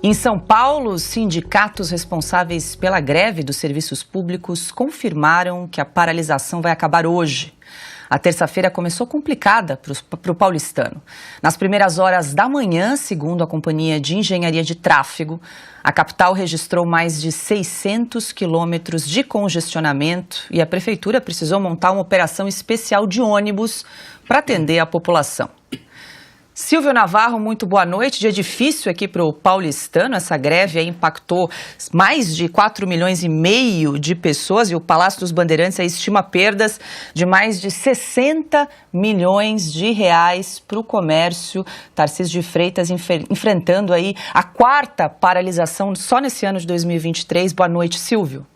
Em São Paulo, os sindicatos responsáveis pela greve dos serviços públicos confirmaram que a paralisação vai acabar hoje. A terça-feira começou complicada para o paulistano. Nas primeiras horas da manhã, segundo a Companhia de Engenharia de Tráfego, a capital registrou mais de 600 quilômetros de congestionamento e a prefeitura precisou montar uma operação especial de ônibus para atender a população. Silvio Navarro, muito boa noite. Dia difícil aqui para o paulistano. Essa greve aí impactou mais de 4,5 milhões de pessoas e o Palácio dos Bandeirantes aí estima perdas de mais de 60 milhões de reais para o comércio. Tarcísio de Freitas enfrentando aí a quarta paralisação só nesse ano de 2023. Boa noite, Silvio.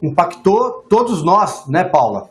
Impactou todos nós, né, Paula?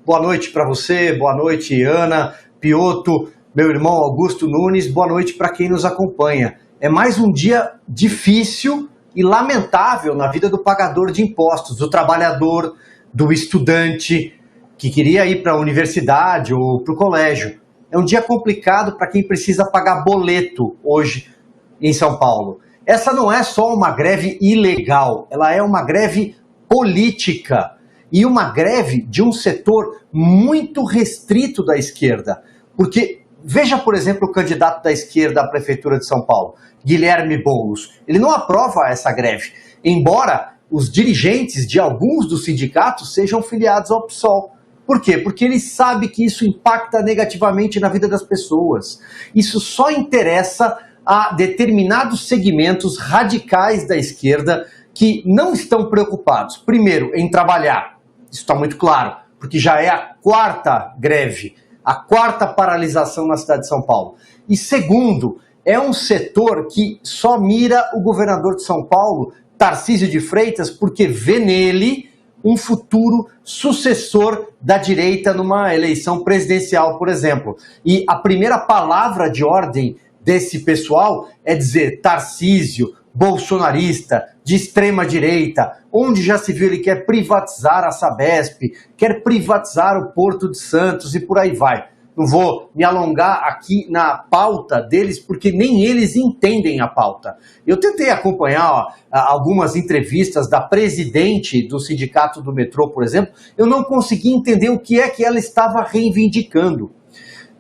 Boa noite para você, boa noite, Ana, Piotto, meu irmão Augusto Nunes, boa noite para quem nos acompanha. É mais um dia difícil e lamentável na vida do pagador de impostos, do trabalhador, do estudante que queria ir para a universidade ou para o colégio. É um dia complicado para quem precisa pagar boleto hoje em São Paulo. Essa não é só uma greve ilegal, ela é uma greve política e uma greve de um setor muito restrito da esquerda, porque veja, por exemplo, o candidato da esquerda à Prefeitura de São Paulo, Guilherme Boulos. Ele não aprova essa greve, embora os dirigentes de alguns dos sindicatos sejam filiados ao PSOL. Por quê? Porque ele sabe que isso impacta negativamente na vida das pessoas. Isso só interessa a determinados segmentos radicais da esquerda que não estão preocupados, primeiro, em trabalhar. Isso está muito claro, porque já é a quarta greve, a quarta paralisação na cidade de São Paulo. E segundo, é um setor que só mira o governador de São Paulo, Tarcísio de Freitas, porque vê nele um futuro sucessor da direita numa eleição presidencial, por exemplo. E a primeira palavra de ordem desse pessoal é dizer Tarcísio, bolsonarista, de extrema direita, onde já se viu ele quer privatizar a Sabesp, quer privatizar o Porto de Santos e por aí vai. Não vou me alongar aqui na pauta deles, porque nem eles entendem a pauta. Eu tentei acompanhar algumas entrevistas da presidente do Sindicato do Metrô, por exemplo, eu não consegui entender o que é que ela estava reivindicando.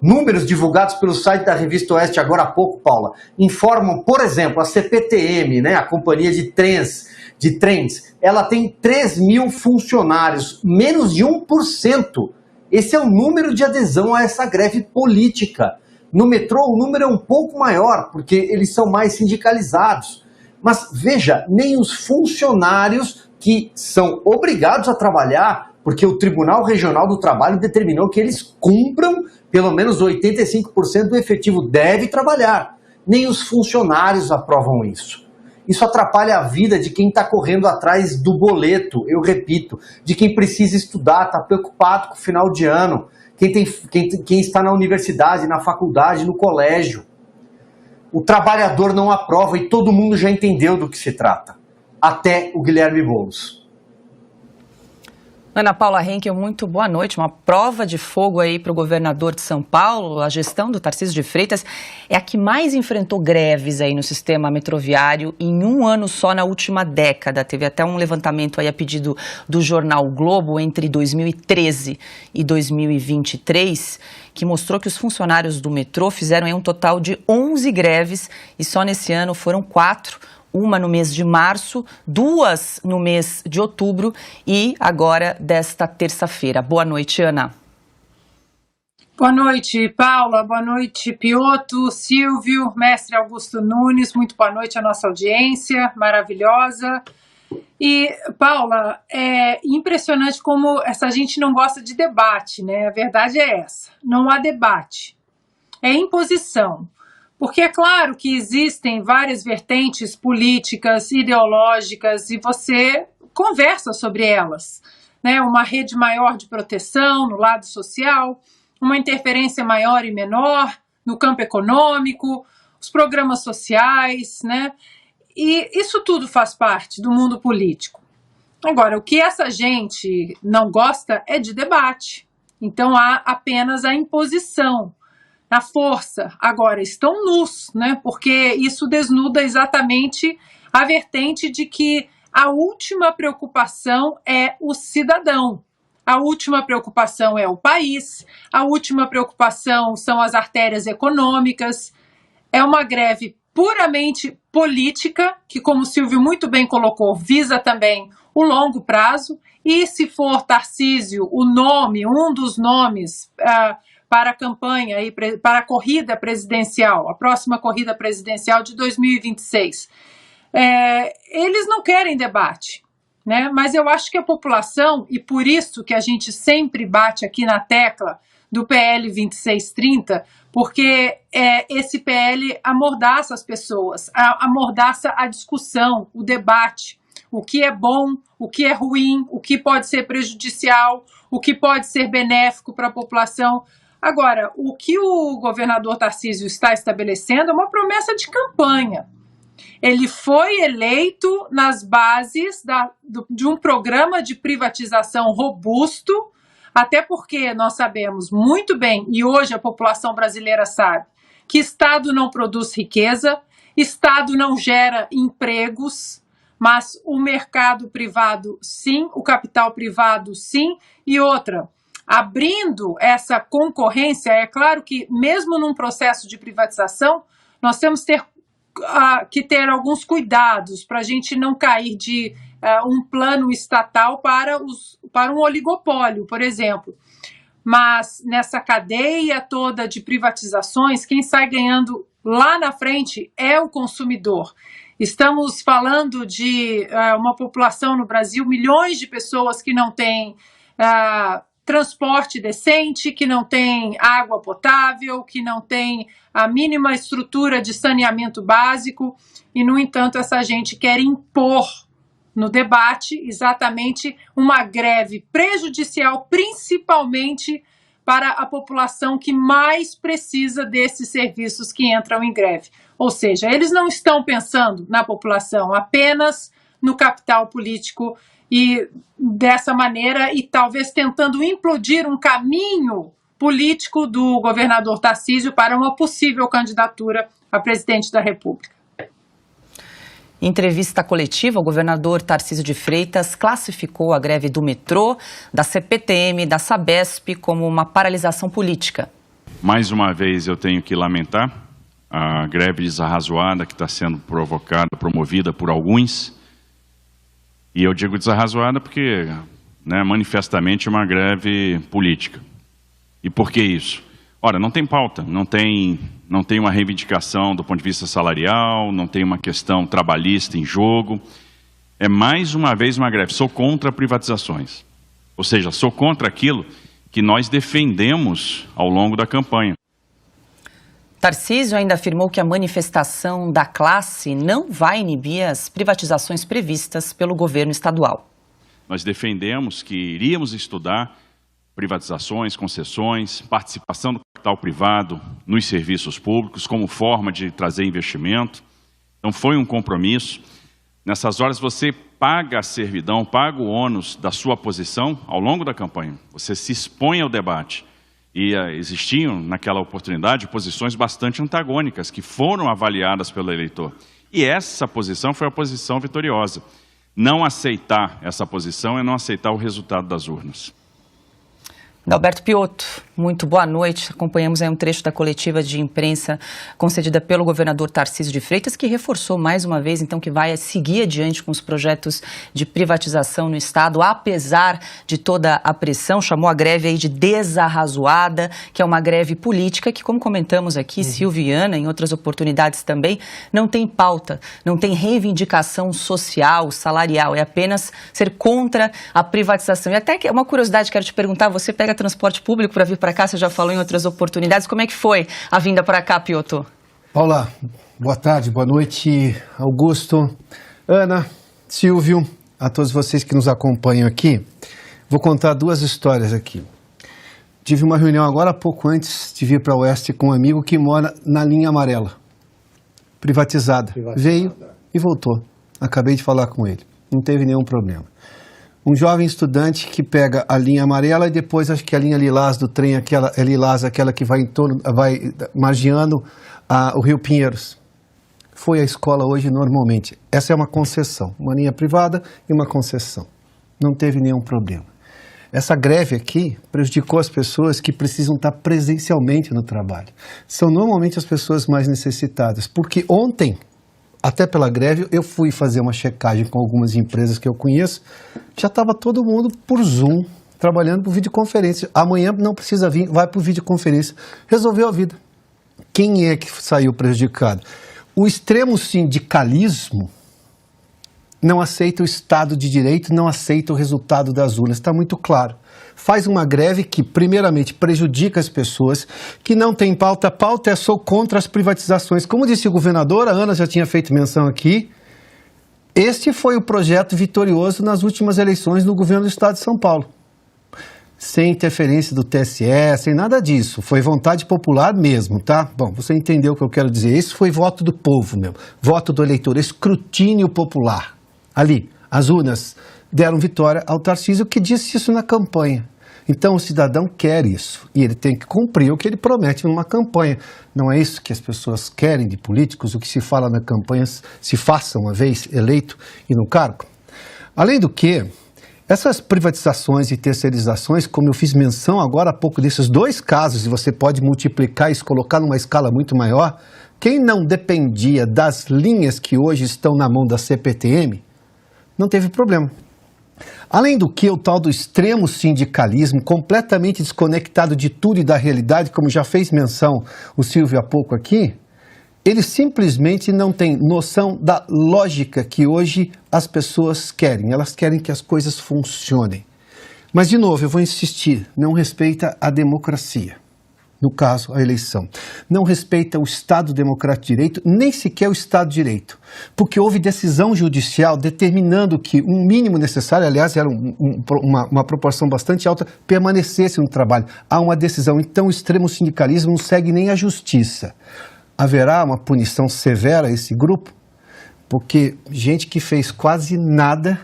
Números divulgados pelo site da Revista Oeste agora há pouco, Paula, informam, por exemplo, a CPTM, né, a Companhia de Trens, ela tem 3 mil funcionários, menos de 1%. Esse é o número de adesão a essa greve política. No metrô, o número é um pouco maior, porque eles são mais sindicalizados. Mas veja, nem os funcionários que são obrigados a trabalhar, porque o Tribunal Regional do Trabalho determinou que eles cumpram pelo menos 85% do efetivo deve trabalhar. Nem os funcionários aprovam isso. Isso atrapalha a vida de quem está correndo atrás do boleto, eu repito, de quem precisa estudar, está preocupado com o final de ano, quem está na universidade, na faculdade, no colégio. O trabalhador não aprova e todo mundo já entendeu do que se trata. Até o Guilherme Boulos. Ana Paula Henkel, muito boa noite. Uma prova de fogo aí para o governador de São Paulo. A gestão do Tarcísio de Freitas é a que mais enfrentou greves aí no sistema metroviário em um ano só na última década. Teve até um levantamento aí a pedido do jornal o Globo entre 2013 e 2023, que mostrou que os funcionários do metrô fizeram aí um total de 11 greves e só nesse ano foram 4. Uma no mês de março, 2 no mês de outubro e agora desta terça-feira. Boa noite, Ana. Boa noite, Paula. Boa noite, Piotto, Silvio, mestre Augusto Nunes. Muito boa noite à nossa audiência maravilhosa. E, Paula, é impressionante como essa gente não gosta de debate, né? A verdade é essa. Não há debate. É imposição. Porque é claro que existem várias vertentes políticas, ideológicas, e você conversa sobre elas, né? Uma rede maior de proteção no lado social, uma interferência maior e menor no campo econômico, os programas sociais, né? E isso tudo faz parte do mundo político. Agora, o que essa gente não gosta é de debate. Então há apenas a imposição, na força. Agora, estão nus, né? Porque isso desnuda exatamente a vertente de que a última preocupação é o cidadão. A última preocupação é o país, a última preocupação são as artérias econômicas. É uma greve puramente política, que, como o Silvio muito bem colocou, visa também o longo prazo. E se for Tarcísio o nome, um dos nomes para a campanha, para a corrida presidencial, a próxima corrida presidencial de 2026, eles não querem debate, né? Mas eu acho que a população, e por isso que a gente sempre bate aqui na tecla do PL 2630, porque esse PL amordaça as pessoas, amordaça a discussão, o debate, o que é bom, o que é ruim, o que pode ser prejudicial, o que pode ser benéfico para a população. Agora, o que o governador Tarcísio está estabelecendo é uma promessa de campanha. Ele foi eleito nas bases de um programa de privatização robusto, até porque nós sabemos muito bem, e hoje a população brasileira sabe, que Estado não produz riqueza, Estado não gera empregos, mas o mercado privado sim, o capital privado sim, e outra, abrindo essa concorrência, é claro que mesmo num processo de privatização, nós temos que ter alguns cuidados para a gente não cair de um plano estatal para um oligopólio, por exemplo. Mas nessa cadeia toda de privatizações, quem sai ganhando lá na frente é o consumidor. Estamos falando de uma população no Brasil, milhões de pessoas que não têm transporte decente, que não tem água potável, que não tem a mínima estrutura de saneamento básico e, no entanto, essa gente quer impor no debate exatamente uma greve prejudicial, principalmente para a população que mais precisa desses serviços que entram em greve. Ou seja, eles não estão pensando na população, apenas no capital político e dessa maneira, e talvez tentando implodir um caminho político do governador Tarcísio para uma possível candidatura a presidente da República. Em entrevista coletiva, o governador Tarcísio de Freitas classificou a greve do metrô, da CPTM, da Sabesp como uma paralisação política. Mais uma vez eu tenho que lamentar a greve desarrazoada que está sendo promovida por alguns. E eu digo desarrazoada porque, manifestamente, é uma greve política. E por que isso? Ora, não tem pauta, não tem uma reivindicação do ponto de vista salarial, não tem uma questão trabalhista em jogo. É mais uma vez uma greve. Sou contra privatizações. Ou seja, sou contra aquilo que nós defendemos ao longo da campanha. Tarcísio ainda afirmou que a manifestação da classe não vai inibir as privatizações previstas pelo governo estadual. Nós defendemos que iríamos estudar privatizações, concessões, participação do capital privado nos serviços públicos como forma de trazer investimento. Então foi um compromisso. Nessas horas você paga a servidão, paga o ônus da sua posição ao longo da campanha. Você se expõe ao debate. E existiam, naquela oportunidade, posições bastante antagônicas que foram avaliadas pelo eleitor. E essa posição foi a posição vitoriosa. Não aceitar essa posição é não aceitar o resultado das urnas. Adalberto Piotto, muito boa noite. Acompanhamos aí um trecho da coletiva de imprensa concedida pelo governador Tarcísio de Freitas, que reforçou mais uma vez, então, que vai seguir adiante com os projetos de privatização no Estado, apesar de toda a pressão. Chamou a greve aí de desarrazoada, que é uma greve política que, como comentamos aqui, Silvio e Ana, em outras oportunidades também, não tem pauta, não tem reivindicação social, salarial, é apenas ser contra a privatização. E até que uma curiosidade, quero te perguntar, você pega transporte público para vir para cá, você já falou em outras oportunidades. Como é que foi a vinda para cá, Piotto? Paula, boa tarde, boa noite, Augusto, Ana, Silvio, a todos vocês que nos acompanham aqui. Vou contar duas histórias aqui. Tive uma reunião agora, pouco antes de vir para o Oeste, com um amigo que mora na linha amarela, privatizada. Veio e voltou. Acabei de falar com ele, não teve nenhum problema. Um jovem estudante que pega a linha amarela e depois acho que a linha lilás do trem, aquela que vai em torno, vai margeando o Rio Pinheiros. Foi à escola hoje normalmente. Essa é uma concessão, uma linha privada e uma concessão. Não teve nenhum problema. Essa greve aqui prejudicou as pessoas que precisam estar presencialmente no trabalho. São normalmente as pessoas mais necessitadas, porque ontem, até pela greve, eu fui fazer uma checagem com algumas empresas que eu conheço, já estava todo mundo por Zoom, trabalhando por videoconferência. Amanhã não precisa vir, vai por videoconferência. Resolveu a vida. Quem é que saiu prejudicado? O extremo sindicalismo não aceita o Estado de Direito, não aceita o resultado das urnas, está muito claro. Faz uma greve que, primeiramente, prejudica as pessoas, que não tem pauta. Pauta é só contra as privatizações. Como disse o governador, a Ana já tinha feito menção aqui, este foi o projeto vitorioso nas últimas eleições no governo do Estado de São Paulo. Sem interferência do TSE, sem nada disso. Foi vontade popular mesmo, tá? Bom, você entendeu o que eu quero dizer. Esse foi voto do povo mesmo, voto do eleitor, escrutínio popular. Ali, as urnas deram vitória ao Tarcísio, que disse isso na campanha. Então o cidadão quer isso e ele tem que cumprir o que ele promete numa campanha. Não é isso que as pessoas querem de políticos, o que se fala na campanha se faça uma vez eleito e no cargo. Além do que, essas privatizações e terceirizações, como eu fiz menção agora há pouco desses dois casos, e você pode multiplicar isso, colocar numa escala muito maior, quem não dependia das linhas que hoje estão na mão da CPTM, não teve problema. Além do que, o tal do extremo sindicalismo, completamente desconectado de tudo e da realidade, como já fez menção o Silvio há pouco aqui, ele simplesmente não tem noção da lógica que hoje as pessoas querem. Elas querem que as coisas funcionem. Mas, de novo, eu vou insistir, não respeita a democracia. No caso, a eleição. Não respeita o Estado Democrático de Direito, nem sequer o Estado de Direito. Porque houve decisão judicial determinando que um mínimo necessário, aliás, era uma proporção bastante alta, permanecesse no trabalho. Há uma decisão. Então, o extremo sindicalismo não segue nem a justiça. Haverá uma punição severa a esse grupo? Porque gente que fez quase nada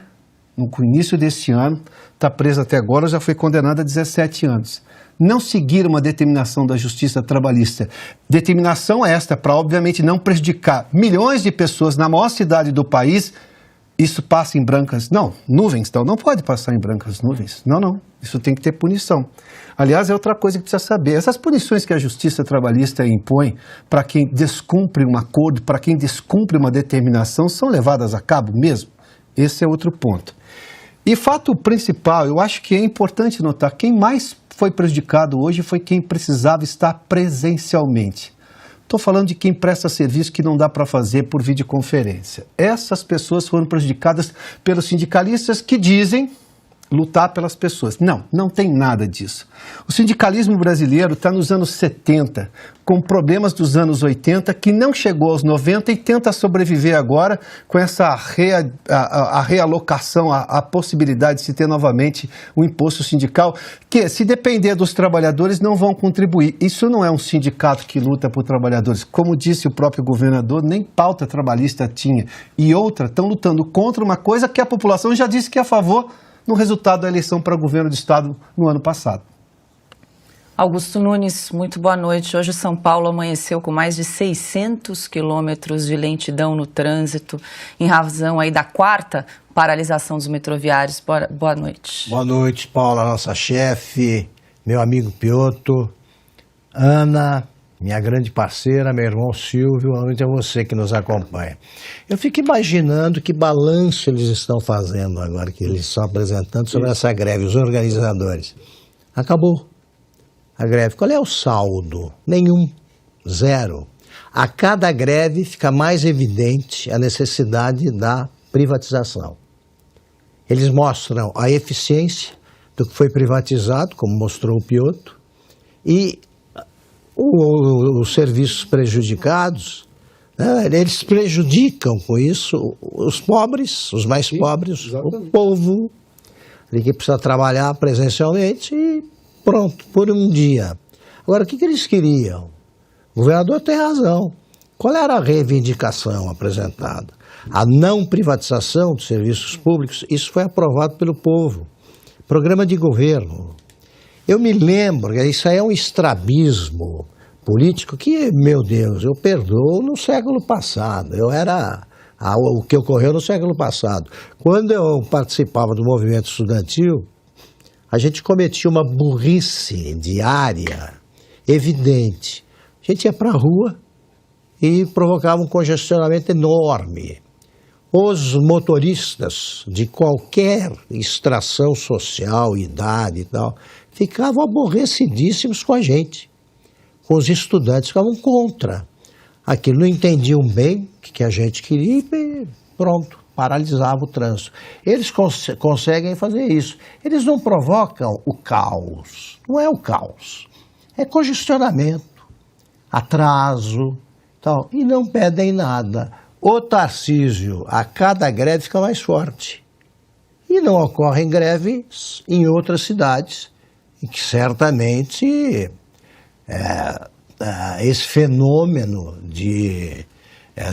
no início deste ano, está presa até agora, já foi condenada a 17 anos. Não seguir uma determinação da Justiça Trabalhista. Determinação esta para, obviamente, não prejudicar milhões de pessoas na maior cidade do país. Isso passa em brancas... Não, nuvens, então. Não pode passar em brancas nuvens. Não. Isso tem que ter punição. Aliás, é outra coisa que precisa saber. Essas punições que a Justiça Trabalhista impõe para quem descumpre um acordo, para quem descumpre uma determinação, são levadas a cabo mesmo? Esse é outro ponto. E fato principal, eu acho que é importante notar, quem mais foi prejudicado hoje foi quem precisava estar presencialmente. Estou falando de quem presta serviço que não dá para fazer por videoconferência. Essas pessoas foram prejudicadas pelos sindicalistas que dizem lutar pelas pessoas. Não tem nada disso. O sindicalismo brasileiro está nos anos 70, com problemas dos anos 80, que não chegou aos 90 e tenta sobreviver agora com essa realocação, a possibilidade de se ter novamente o imposto sindical, que, se depender dos trabalhadores, não vão contribuir. Isso não é um sindicato que luta por trabalhadores. Como disse o próprio governador, nem pauta trabalhista tinha. E outra, estão lutando contra uma coisa que a população já disse que é a favor no resultado da eleição para o governo do Estado no ano passado. Augusto Nunes, muito boa noite. Hoje São Paulo amanheceu com mais de 600 quilômetros de lentidão no trânsito, em razão aí da quarta paralisação dos metroviários. Boa noite. Boa noite, Paula, nossa chefe, meu amigo Piotto, Ana, minha grande parceira, meu irmão Silvio, boa noite a você que nos acompanha. Eu fico imaginando que balanço eles estão fazendo agora, que eles estão apresentando sobre essa greve, os organizadores. Acabou a greve. Qual é o saldo? Nenhum. Zero. A cada greve fica mais evidente a necessidade da privatização. Eles mostram a eficiência do que foi privatizado, como mostrou o Piotto, e os serviços prejudicados, né, eles prejudicam com isso os pobres, os mais pobres, exatamente. O povo, que precisa trabalhar presencialmente e pronto, por um dia. Agora, o que eles queriam? O governador tem razão. Qual era a reivindicação apresentada? A não privatização dos serviços públicos. Isso foi aprovado pelo povo. Programa de governo. Eu me lembro, isso aí é um estrabismo político que, meu Deus, eu perdoo no século passado. O que ocorreu no século passado. Quando eu participava do movimento estudantil, a gente cometia uma burrice diária evidente. A gente ia para a rua e provocava um congestionamento enorme. Os motoristas de qualquer extração social, idade e tal, ficavam aborrecidíssimos com a gente. Os estudantes ficavam contra. Aquilo não entendiam bem o que a gente queria e pronto, paralisava o trânsito. Eles conseguem fazer isso. Eles não provocam o caos. Não é o caos. É congestionamento, atraso, tal, e não pedem nada. O Tarcísio, a cada greve, fica mais forte. E não ocorrem greves em outras cidades, em que certamente esse fenômeno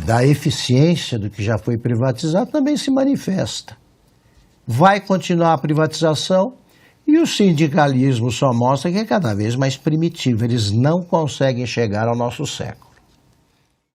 da eficiência do que já foi privatizado também se manifesta. Vai continuar a privatização e o sindicalismo só mostra que é cada vez mais primitivo. Eles não conseguem chegar ao nosso século.